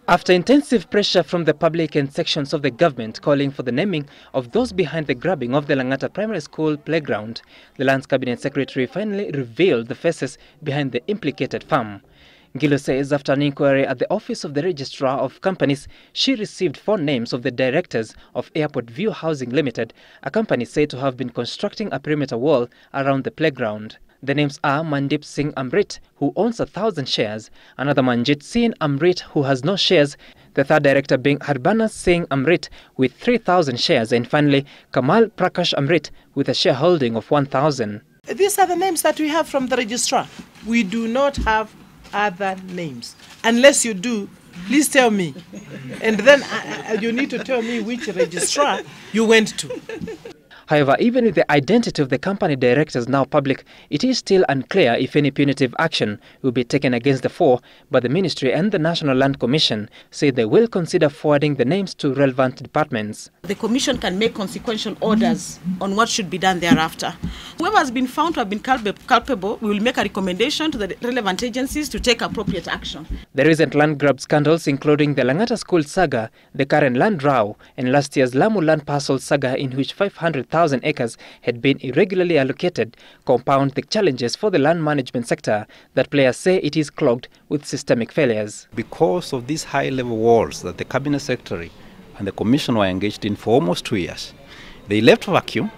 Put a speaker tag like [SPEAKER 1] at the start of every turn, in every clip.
[SPEAKER 1] After intensive pressure from the public and sections of the government calling for the naming of those behind the grabbing of the Langata Primary School playground, the Lands Cabinet Secretary finally revealed the faces behind the implicated firm. Ngilu says after an inquiry at the office of the Registrar of Companies, she received 4 names of the directors of Airport View Housing Limited, a company said to have been constructing a perimeter wall around the playground. The names are Mandip Singh Amrit, who owns 1,000 shares, another Manjit Singh Amrit, who has no shares, the third director being Harbana Singh Amrit with 3,000 shares, and finally Kamal Prakash Amrit with a shareholding of 1,000.
[SPEAKER 2] These are the names that we have from the registrar. We do not have other names. Unless you do, please tell me. And then you need to tell me which registrar you went to.
[SPEAKER 1] However, even with the identity of the company directors now public, it is still unclear if any punitive action will be taken against the 4, but the Ministry and the National Land Commission say they will consider forwarding the names to relevant departments.
[SPEAKER 3] The Commission can make consequential orders on what should be done thereafter. Whoever has been found to have been culpable, we will make a recommendation to the relevant agencies to take appropriate action.
[SPEAKER 1] The recent land grab scandals, including the Langata School saga, the current land row, and last year's Lamu land parcel saga, in which 500,000 acres had been irregularly allocated, compound the challenges for the land management sector that players say it is clogged with systemic failures.
[SPEAKER 4] Because of these high-level walls that the Cabinet Secretary and the Commission were engaged in for almost 2 years, they left a vacuum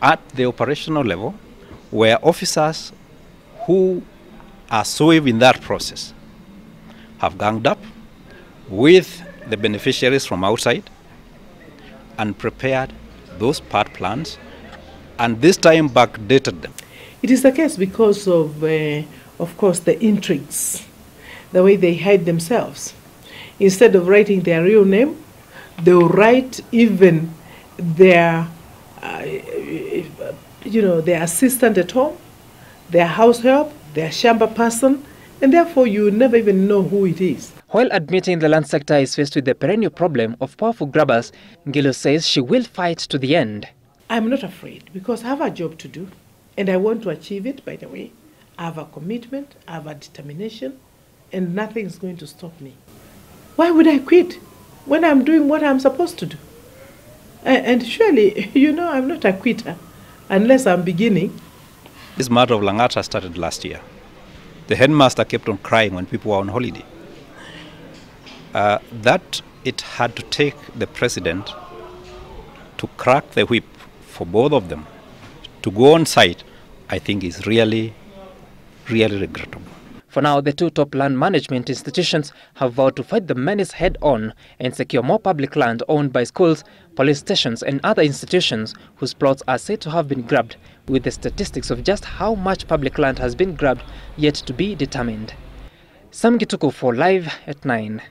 [SPEAKER 4] at the operational level where officers who are swerve in that process have ganged up with the beneficiaries from outside and prepared those part plans, and this time backdated them.
[SPEAKER 2] It is the case because of course, the intrigues, the way they hide themselves. Instead of writing their real name, they will write even their, their assistant at home, their house help, their shamba person, and therefore you never even know who it is.
[SPEAKER 1] While admitting the land sector is faced with the perennial problem of powerful grabbers, Ngilu says she will fight to the end.
[SPEAKER 2] I'm not afraid because I have a job to do and I want to achieve it, by the way. I have a commitment, I have a determination, and nothing is going to stop me. Why would I quit when I'm doing what I'm supposed to do? And surely, I'm not a quitter unless I'm beginning.
[SPEAKER 4] This matter of Langata started last year. The headmaster kept on crying when people were on holiday. That it had to take the president to crack the whip for both of them to go on site, I think is really, really regrettable.
[SPEAKER 1] For now, the 2 top land management institutions have vowed to fight the menace head-on and secure more public land owned by schools, police stations and other institutions whose plots are said to have been grabbed, with the statistics of just how much public land has been grabbed yet to be determined. Sam Gituku for Live at 9.